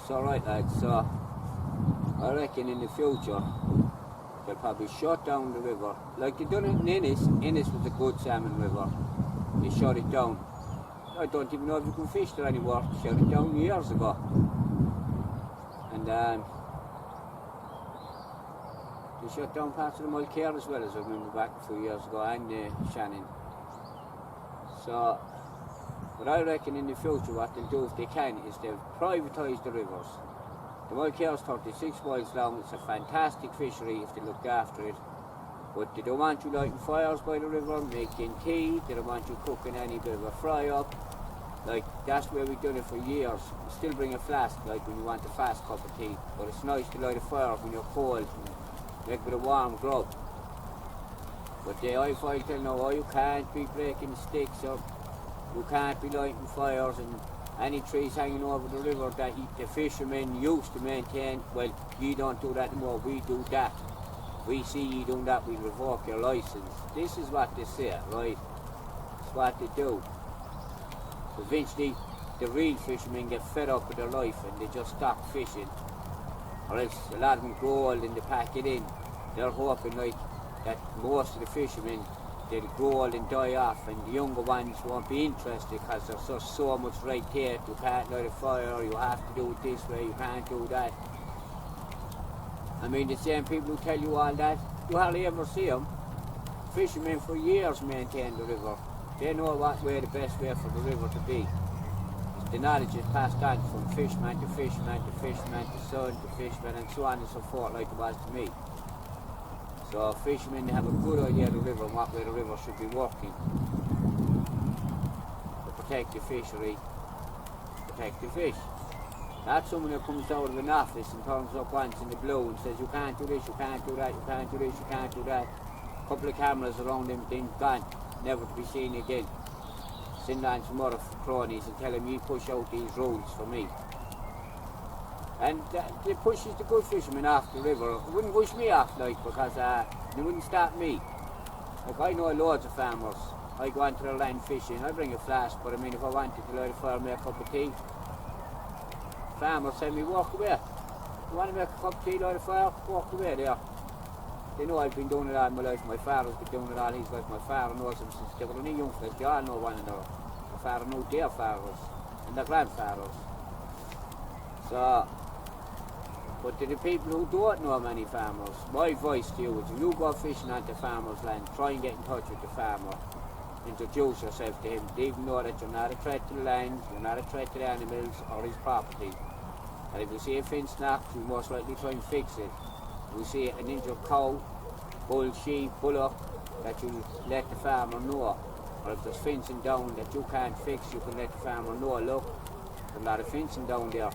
That's alright, lads. So, I reckon in the future, they'll probably shut down the river. Like they done it in Ennis. Ennis was a good salmon river. They shut it down. I don't even know if you can fish there anymore. They shut it down years ago. And they shut down parts of the Mull Cair as well, as I remember back a few years ago, and Shannon. So, what I reckon in the future what they'll do if they can is they'll privatise the rivers. The Mull Cair is 36 miles long. It's a fantastic fishery if they look after it. But they don't want you lighting fires by the river, making tea. They don't want you cooking any bit of a fry up. Like, that's where we've done it for years. You still bring a flask, like when you want a fast cup of tea. But it's nice to light a fire when you're cold and make a bit of warm grub. But I find tell now, oh, you can't be breaking sticks up. You can't be lighting fires and any trees hanging over the river that the fishermen used to maintain. Well, you don't do that anymore, we do that. We see you doing that, we revoke your licence. This is what they say, right? It's what they do. Eventually, the real fishermen get fed up with their life and they just stop fishing. Or else a lot of them grow old and they pack it in. They're hoping like that most of the fishermen, they'll grow old and die off, and the younger ones won't be interested because there's so much red tape. You can't light a fire, you have to do it this way, you can't do that. I mean, the same people who tell you all that, you hardly ever see them. Fishermen for years maintain the river. They know what way the best way for the river to be. The knowledge is passed on from fisherman to fisherman to fisherman to son to fisherman and so on and so forth, like it was to me. So fishermen have a good idea of the river and what way the river should be working. To protect the fishery, protect the fish. Not someone who comes out of an office and turns up once in the blue and says, you can't do this, you can't do that, you can't do this, you can't do that. A couple of cameras around him, then gone, never to be seen again. Send on some other cronies and tell him, you push out these rules for me. And it pushes the good fishermen off the river. It wouldn't push me off, like, because they wouldn't stop me. Like, I know loads of farmers. I go onto their land fishing, I bring a flask, but I mean, if I wanted to light a fire and make a cup of tea, farmers tell me, walk away. You want to make a cup of tea, light a fire, walk away there. They know I've been doing it all my life. My father's been doing it all his life. My father knows them since they were only young fellas. They all know one another. My father knew their fathers and their grandfathers. So, but to the people who don't know many farmers, my advice to you is if you go fishing onto farmer's land, try and get in touch with the farmer. Introduce yourself to him. Leave him know that you're not a threat to the land, you're not a threat to the animals or his property. And if you see a fence knocked, you most likely try and fix it. If you see an injured cow, bull, sheep, bullock, that you let the farmer know. Or if there's fencing down that you can't fix, you can let the farmer know, look, there's a lot of fencing down there.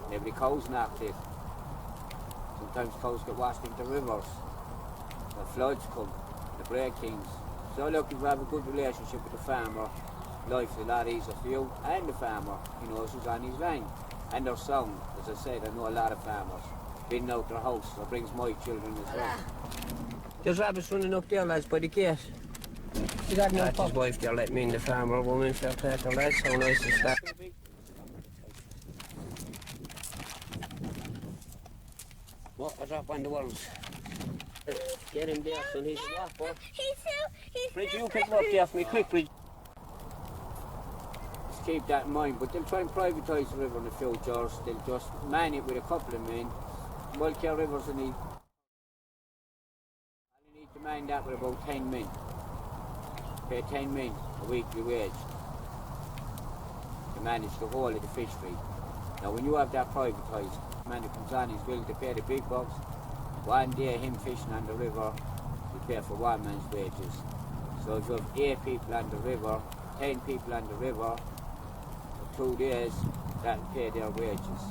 And every cow's knocked it. Sometimes cows get washed into rivers. The floods come, the break things. So look, if you have a good relationship with the farmer, life's a lot easier for you and the farmer. He knows who's on his land. And they're sound. As I said, I know a lot of farmers. Been out their house, that brings my children as well. There's rabbits running up there, lads, by the gate. That's his wife there, let me in, the farmer woman, fair play to lads, how nice is that? What was up on the worms? Get him there, son, he's a walk, boy. Bridge, you pick him up there for me, quick, Bridge. Just keep that in mind, but they'll try and privatise the river in the future. They'll just man it with a couple of men. Mull Cair River's only need to man that with about 10 men. Pay 10 men a weekly wage to manage the whole of the fishery. Now when you have that privatised, the man who comes on is willing to pay the big bucks. One day him fishing on the river, you pay for one man's wages. So if you have 8 people on the river, 10 people on the river, for 2 days, that'll pay their wages.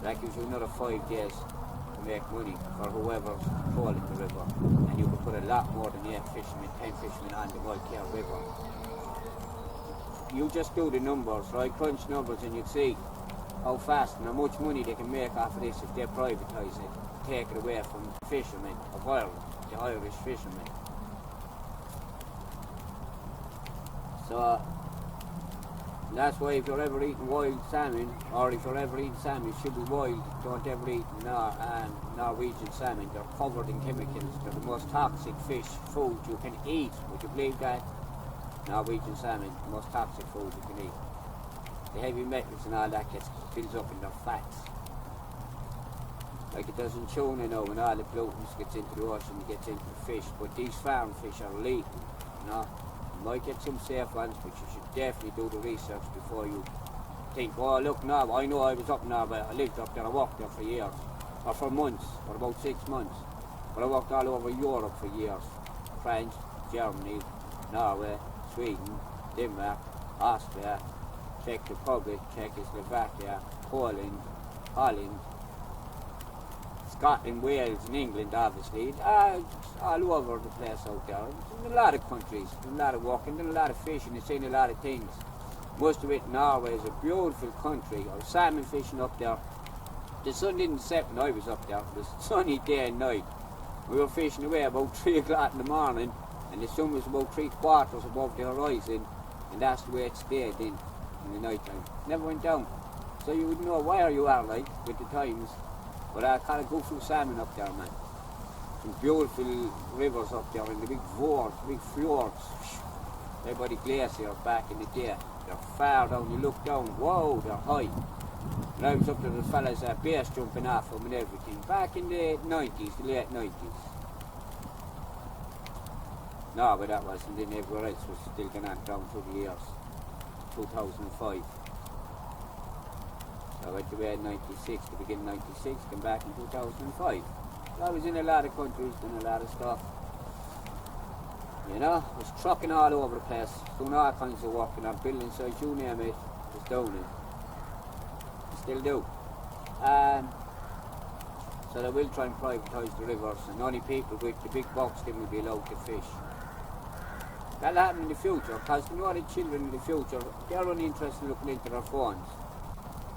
So that gives you another 5 days to make money for whoever's controlling the river. And you can put a lot more than 8 fishermen, 10 fishermen on the Mull Cair River. You just do the numbers, right? Crunch numbers and you'd see how fast and how much money they can make off of this if they privatise it, take it away from the fishermen of Ireland, the Irish fishermen. So And that's why if you're ever eating wild salmon, or if you're ever eating salmon, it should be wild. Don't ever eat Norwegian salmon. They're covered in chemicals. They're the most toxic fish food you can eat. Would you believe that? Norwegian salmon, the most toxic food you can eat. The heavy metals and all that builds up in their fats. Like it does in tuna now, when all the pollutants gets into the ocean, it gets into the fish. But these farm fish are lethal, you know. You might get some safe ones, but you should definitely do the research before you think, oh look, no, I know I was up now, but I lived up there, I worked there for years, or for months, for about 6 months. But I worked all over Europe for years. France, Germany, Norway, Sweden, Denmark, Austria, Czech Republic, Czechoslovakia, Poland, Holland, Scotland, Wales and England obviously, all over the place out there. In a lot of countries, a lot of walking, a lot of fishing, and seeing a lot of things. Most of it in Norway is a beautiful country. I was salmon fishing up there. The sun didn't set when I was up there. It was sunny day and night. We were fishing away about 3 o'clock in the morning, and the sun was about 3/4 above the horizon, and that's the way it stayed in the night time. Never went down. So you would know where you are like with the times. But I kind of go through salmon up there, man. Some beautiful rivers up there and the big fjords. They're by the glacier back in the day. They're far down, you look down, whoa, they're high. And I was up there, the fellas base jumping off them and everything. Back in the 90s, the late 90s. No, but that wasn't, then everywhere else was still going on down through the years. 2005. I went away in 96, to begin 96, came back in 2005. So I was in a lot of countries, doing a lot of stuff. You know, I was trucking all over the place, doing all kinds of work, and I'm building sites, you name it, I was doing it. I still do. So they will try and privatise the rivers, and only people with the big bucks then will be allowed to fish. That'll happen in the future, because you know the children in the future, they're only interested in looking into their phones.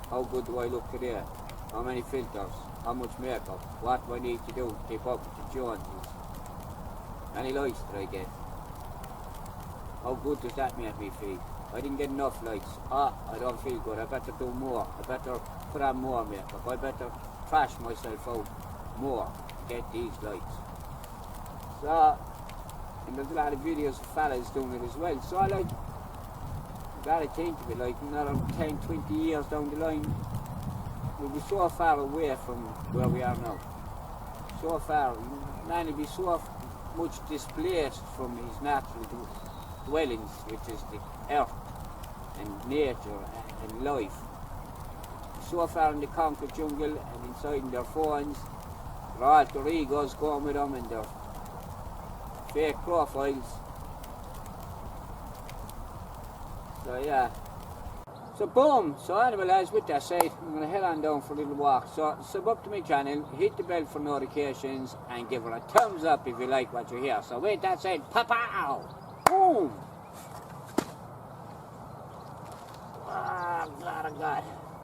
How good do I look today? How many filters? How much makeup? What do I need to do to keep up with the Joneses? Any likes did I get? How good does that make me feel? I didn't get enough likes. I don't feel good. I better do more. I better put on more makeup. I better trash myself out more to get these likes. So, and there's a lot of videos of fellas doing it as well. So I like, you gotta think of it, like another 10, 20 years down the line, we'll be so far away from where we are now. So far, man will be so much displaced from his natural dwellings, which is the earth and nature and life. So far in the concrete jungle and inside in their phones, their alter egos going with them and their fake profiles. So yeah. So boom, so anyway lads, with that said, I'm going to head on down for a little walk. So sub up to my channel, hit the bell for notifications and give her a thumbs up if you like what you hear. So with that said, pow! Boom! Oh God, oh God.